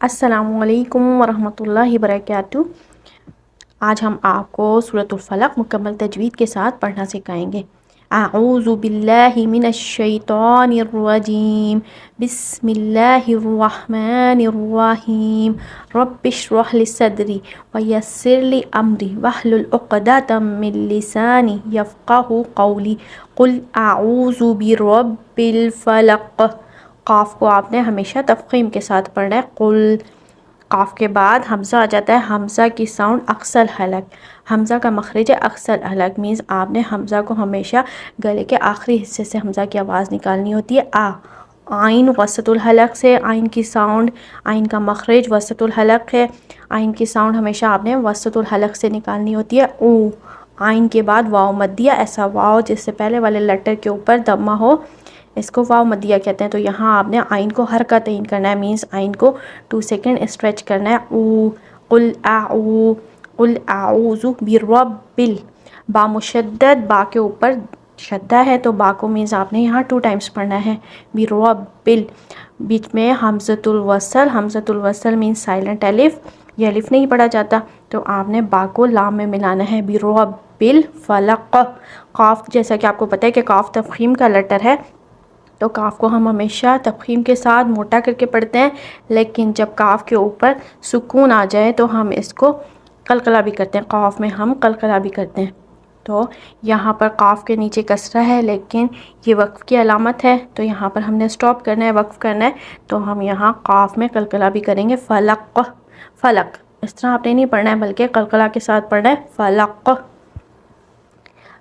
अस्सलामु अलैकुम वरहमतुल्लाहि वबरकातुहू। आज हम आपको सूरतुल फलक मुकम्मल तजवीद के साथ पढ़ना सिखाएंगे। आऊज़ु बिल्लाहि मिनश शैतानिर रजीम, बिस्मिल्लाहिर रहमानिर रहीम, रब्बिश्रह ली सदरी वयस्सिर ली अमरी वहलुल उक़दतम मिन लिसानी यफ़क़हू क़ौली। क़ुल आऊज़ु बिरब्बिल फ़लक़। क़ाफ़ को आपने हमेशा तफ़ख़ीम के साथ पढ़ना है। कुल क़ाफ़ के बाद हमज़ा आ जाता है। हमज़ा की साउंड अक्सल हलक, हमज़ा का मखरज अक्सल हलक मीन्स आपने हमज़ा को हमेशा गले के आखिरी हिस्से से हमज़ा की आवाज़ निकालनी होती है। आइन वसतुल हलक से आइन की साउंड, आइन का मखरज वसतुल हलक है। आइन की साउंड हमेशा आपने वसतुल हलक से निकालनी होती है। ऊ आइन के बाद वाव मद्दिया, ऐसा वाव जिससे पहले वाले लेटर के ऊपर दम्मा हो, इसको वाव मदिया कहते हैं। तो यहाँ आपने आइन को हरकत तयीन करना है, मीन्स आइन को 2 सेकंड स्ट्रेच करना है। ऊ कुल आऊज़ु बिरब्बिल, बा मुशद्दद, बा के ऊपर शद्दा है तो बा को मीन्स आपने यहाँ 2 टाइम्स पढ़ना है। बिरब्बिल, बीच में हमज़तुल वसल, हमज़तुल वसल मीन्स साइलेंट अलिफ, ये अलिफ नहीं पढ़ा जाता तो आपने बा को लाम में मिलाना है। बिरब्बिल फलक। क़ाफ़ जैसा कि आपको पता है कि क़ाफ़ तफ़ख़ीम का लेटर है तो काफ़ को हम हमेशा तफ़ख़ीम के साथ मोटा करके पढ़ते हैं, लेकिन जब काफ़ के ऊपर सुकून आ जाए तो हम इसको कलकला भी करते हैं। क़ाफ़ में हम कलकला भी करते हैं। तो यहाँ पर क़ाफ़ के नीचे कसरा है लेकिन ये वक्फ़ की अलामत है तो यहाँ पर हमने स्टॉप करना है, वक्फ़ करना है। तो हम यहाँ क़ाफ़ में कलकला भी करेंगे। फ़लक, फ़लक इस तरह आपने नहीं पढ़ना है बल्कि कलकला के साथ पढ़ना है। फ़लक।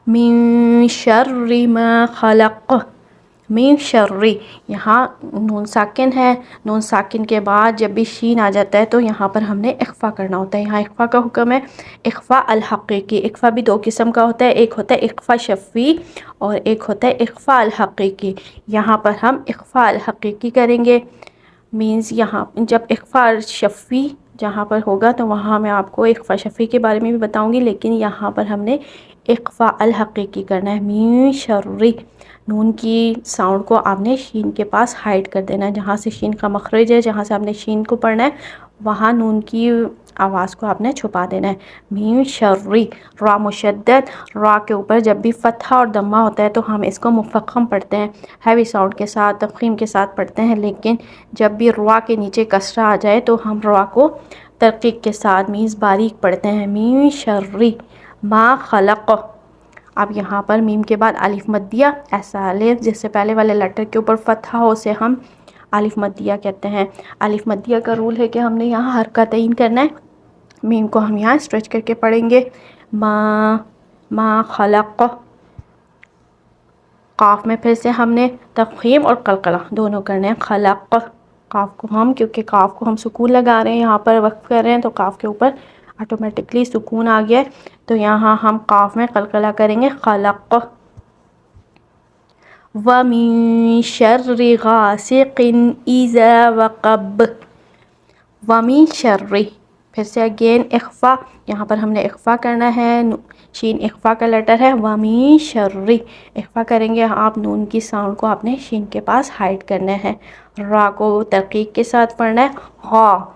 मिन शर्रि मा ख़लक़, मिन शर्रि, यहाँ नून साकिन है। नून साकिन के बाद जब भी शीन आ जाता है तो यहाँ पर हमने इख्फ़ा करना होता है। यहाँ इख्फ़ा का हुक्म है। इख्फ़ा अल हक़ीक़ी, इख्फ़ा भी 2 किस्म का होता है, एक होता है इख्फ़ा शफ़ी और एक होता है इख्फ़ा अल हक़ीक़ी। यहाँ पर हम इख्फ़ा अल हक़ीक़ी करेंगे, मीन्स यहाँ जब इख्फ़ा शफ़ी जहाँ पर होगा तो वहाँ मैं आपको इख्फ़ा शफ़ी के बारे में भी बताऊँगी, लेकिन यहाँ पर हमने इख्फ़ा अल हक़ीक़ी करना है। मिन शर्रि, नून की साउंड को आपने शीन के पास हाइड कर देना है। जहाँ से शीन का मखरज है, जहाँ से आपने शीन को पढ़ना है, वहाँ नून की आवाज़ को आपने छुपा देना है। मिन शर्रि, रा मुशद्दद, रा के ऊपर जब भी फ़तहा और दम्मा होता है तो हम इसको मुफ़ख़म पढ़ते हैं, हैवी साउंड के साथ, तफ़ख़ीम के साथ पढ़ते हैं। लेकिन जब भी रा के नीचे कसरा आ जाए तो हम रा को तरक़ीक़ के साथ मीन्स बारीक पढ़ते हैं। मिन शर्रि मा ख़लक़। अब यहाँ पर मीम के बाद अलिफ मद्दिया, ऐसा अलिफ जिससे पहले वाले लेटर के ऊपर फ़तहा हो से हम अलिफ मद्दिया कहते हैं। अलिफ मद्दिया का रूल है कि हमने यहाँ हरकत तयीन करना है। मीम को हम यहाँ स्ट्रेच करके पढ़ेंगे। मा ख़लक़। क़ाफ़ में फिर से हमने तफ़ख़ीम और कलकला दोनों करने हैं। ख़लक़, क़ाफ़ को हम, क्योंकि क़ाफ़ को हम सुकून लगा रहे हैं, यहाँ पर वक्फ़ कर रहे हैं तो क़ाफ़ के ऊपर ऑटोमेटिकली सुकून आ गया है तो यहाँ हम क़ाफ़ में कलकला करेंगे। ख़लक़। व मिन शर्रि गासिक़िन इज़ा वक़ब, व मिन शर्रि, फिर से अगेन इख्फ़ा, यहाँ पर हमने इख्फ़ा करना है। शीन इख्फ़ा का लेटर है। व मिन शर्रि, इख्फ़ा करेंगे आप, नून की साउंड को आपने शीन के पास हाइड करना है। रा को तरक़ीक़ के साथ पढ़ना है। ग़ा,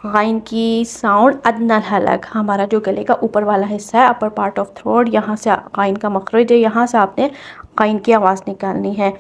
गाइन की साउंड अदनल हलक, हमारा जो गले का ऊपर वाला हिस्सा है, अपर पार्ट ऑफ थ्रोट, यहाँ से गाइन का मखरज है, यहाँ से आपने गाइन की आवाज़ निकालनी है।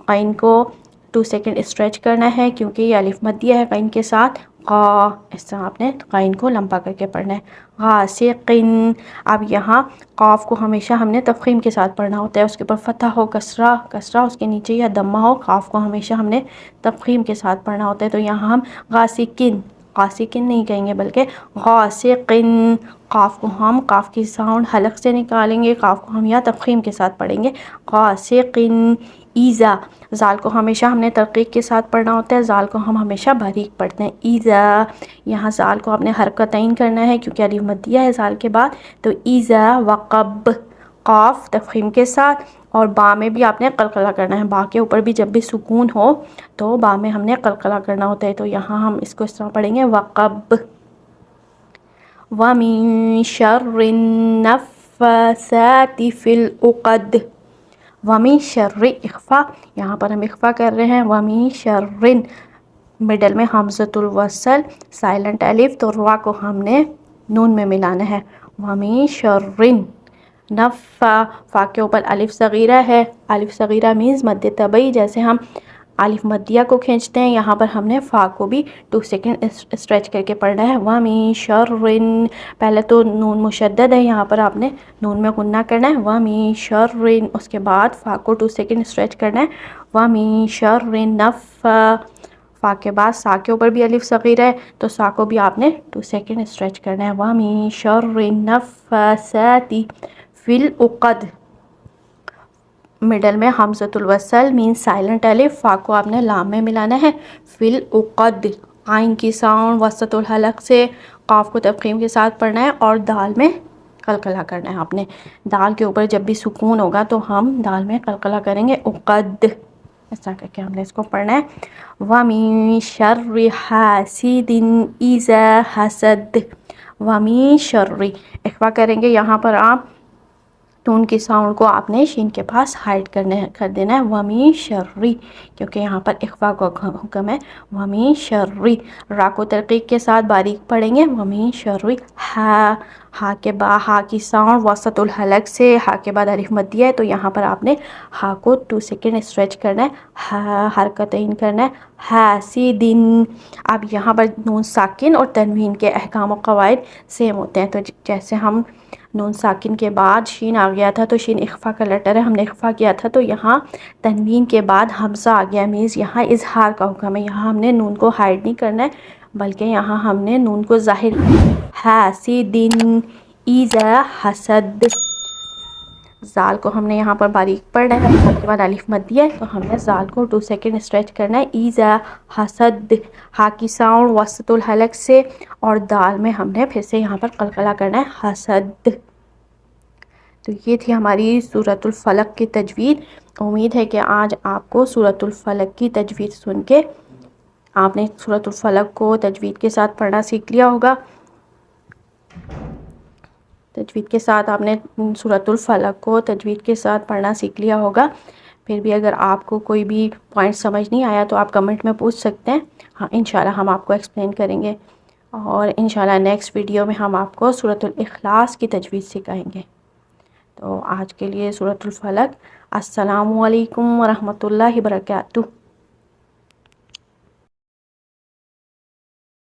गाइन को 2 सेकंड स्ट्रेच करना है क्योंकि ये अलिफ मद्दिया है गाइन के साथ। गा, इस तरह आपने गाइन को लंबा करके पढ़ना है। गासिक़िन। अब यहाँ क़ाफ़ को हमेशा हमने तफ़ख़ीम के साथ पढ़ना होता है, उसके ऊपर फ़तहा हो, कसरा, कसरा उसके नीचे या दम्मा हो, क़ाफ़ को हमेशा हमने तफ़ख़ीम के साथ पढ़ना होता है। तो यहाँ हम गासिक़िन, गासिक़िन नहीं कहेंगे बल्कि गासिक़िन। क़ाफ़ को हम, क़ाफ़ की साउंड हलक से निकालेंगे, क़ाफ़ को हम यहाँ तफ़ख़ीम के साथ पढ़ेंगे। गासिक़िन ईज़ा, ज़ाल को हमेशा हमने तरक़ीक़ के साथ पढ़ना होता है, ज़ाल को हम हमेशा बारीक पढ़ते हैं। ईज़ा, यहाँ ज़ाल को आपने हरकत तयीन करना है क्योंकि अलिफ मद्दिया है ज़ाल के बाद। तो ईज़ा वक़ब, क़ाफ़ तफ़ख़ीम के साथ, और बा में भी आपने कलकला करना है। बा के ऊपर भी जब भी सुकून हो तो बा में हमने कलकला करना होता है। तो यहाँ हम इसको इस तरह पढ़ेंगे। वक़ब। व मिन शर्रिन नफ़्फ़ासाति फ़िल उक़द, व मिन शर्रि, इख्फ़ा, यहाँ पर हम इख्फ़ा कर रहे हैं। व मिन शर्रिन, मिडल में हमज़तुल वसल साइलेंट अलिफ, तो रा को हमने नून में मिलाना है। वमी शर्रिन नफ़ा, फ़ा के ऊपर अलिफ सगीरा है। अलिफ सगीरा मीन्स मद्दे तबई, जैसे हम अलिफ मद्दिया को खींचते हैं, यहाँ पर हमने फ़ा को भी 2 सेकंड स्ट्रेच करके पढ़ना है। वमी शर्रिन, पहले तो नून मुशद्दद है, यहाँ पर आपने नून में गुन्ना करना है। वमी शर्रिन, उसके बाद फ़ा को 2 सेकंड स्ट्रेच करना है। वमी शर्रिन नफ़ा, फ़ा के बाद सा के ऊपर भी अलिफ सगीरा है, तो सा को भी आपने 2 सेकंड स्ट्रेच करना है। वमी शर्रिन नफ़्फ़ासाती फ़िल उक़द, मिडल में हमज़तुल वसल मीन्स साइलेंट अलिफ, फ़ा को आपने लाम में मिलाना है। फ़िल उक़द, आइन की साउंड वसतुल हलक से, क़ाफ़ को तफ़ख़ीम के साथ पढ़ना है और दाल में कलकला करना है। आपने दाल के ऊपर जब भी सुकून होगा तो हम दाल में कलकला करेंगे, उक़द, ऐसा करके हमने इसको पढ़ना है। वमी शर्रि हासिदिन इज़ा हसद, वमी शर्रि, इख्फ़ा करेंगे, यहाँ पर आप टून की साउंड को आपने शीन के पास हाइड कर देना है। वमी शर्री, क्योंकि यहाँ पर इख्फा का हुक्म है। वमी शर्री, रा को तरकीक के साथ बारीक पढ़ेंगे। वमी शर्री, हा के बाद हा की साउंड वसतुल हलक से, हा के बाद अलिफ मद्दिया है, तो यहाँ पर आपने हा को 2 सेकंड स्ट्रेच करना है, हा हरकतैन करना है। हासिदिन, अब यहाँ पर नून साकिन और तनवीन के अहकाम और क़वाइद सेम होते हैं, तो जैसे हम नून साकिन के बाद शीन आ गया था, तो शीन इख्फ़ा का लेटर है, हमने इख्फ़ा किया था, तो यहाँ तनवीन के बाद हमज़ा आ गया, मीन्स यहाँ इजहार का हुक्म है। यहाँ हमने नून को हाइड नहीं करना है, बल्कि यहाँ हमने नून को ज़ाहिर करना है। हासिदिन इज़ा हसद, ज़ाल को हमने यहाँ पर बारीक पढ़ना है, उसके बाद अलिफ मद्दिया है, तो हमने ज़ाल को 2 सेकंड स्ट्रेच करना है। ईज़ा हसद, हा की साउंड वसतुल हलक से, और दाल में हमने फिर से यहाँ पर कलकला करना है, हसद। तो ये थी हमारी सूरतुल फलक की तजवीद। उम्मीद है कि आज आपको सूरतुल फलक की तजवीद सुन के आपने सूरतुल फलक को तजवीद के साथ पढ़ना सीख लिया होगा। तजवीद के साथ आपने सूरतुल फलक को तजवीद के साथ पढ़ना सीख लिया होगा। फिर भी अगर आपको कोई भी पॉइंट समझ नहीं आया तो आप कमेंट में पूछ सकते हैं। हाँ, इंशाल्लाह हम आपको एक्सप्लेन करेंगे, और इंशाल्लाह नेक्स्ट वीडियो में हम आपको सूरतुल इखलास की तजवीद सिखाएंगे। तो आज के लिए सूरतुल फलक। अस्सलामु अलैकुम व रहमतुल्लाहि व बरकातुहू।